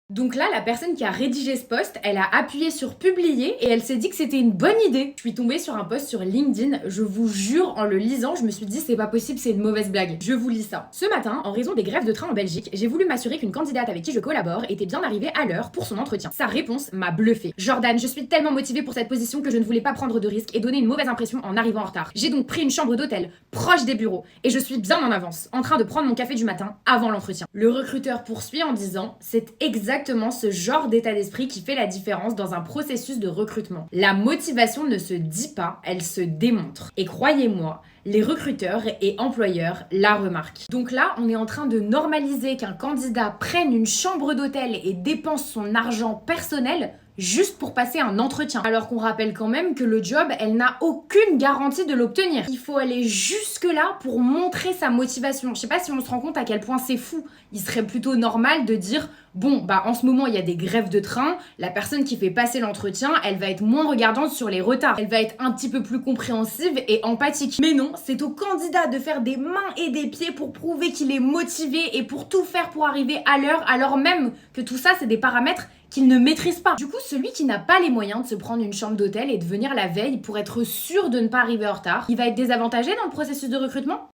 Donc là, la personne qui a rédigé ce post, elle a appuyé sur publier et elle s'est dit que c'était une bonne idée. Je suis tombée sur un post sur LinkedIn, je vous jure, en le lisant, je me suis dit c'est pas possible, c'est une mauvaise blague. Je vous lis ça. Ce matin, en raison des grèves de train en Belgique, j'ai voulu m'assurer qu'une candidate avec qui je collabore était bien arrivée à l'heure pour son entretien. Sa réponse m'a bluffée. Jordan, je suis tellement motivée pour cette position que je ne voulais pas prendre de risques et donner une mauvaise impression en arrivant en retard. J'ai donc pris une chambre d'hôtel, proche des bureaux, et je suis bien en avance, en train de prendre mon café du matin avant l'entretien. Le recruteur poursuit en disant c'est exactement ce genre d'état d'esprit qui fait la différence dans un processus de recrutement. La motivation ne se dit pas, elle se démontre. Et croyez-moi, les recruteurs et employeurs la remarquent. Donc là, on est en train de normaliser qu'un candidat prenne une chambre d'hôtel et dépense son argent personnel juste pour passer un entretien. Alors qu'on rappelle quand même que le job, elle n'a aucune garantie de l'obtenir. Il faut aller jusque-là pour montrer sa motivation. Je sais pas si on se rend compte à quel point c'est fou. Il serait plutôt normal de dire bon, bah en ce moment il y a des grèves de train, la personne qui fait passer l'entretien, elle va être moins regardante sur les retards. Elle va être un petit peu plus compréhensive et empathique. Mais non, c'est au candidat de faire des mains et des pieds pour prouver qu'il est motivé et pour tout faire pour arriver à l'heure, alors même que tout ça c'est des paramètres qu'il ne maîtrise pas. Du coup, celui qui n'a pas les moyens de se prendre une chambre d'hôtel et de venir la veille pour être sûr de ne pas arriver en retard, il va être désavantagé dans le processus de recrutement?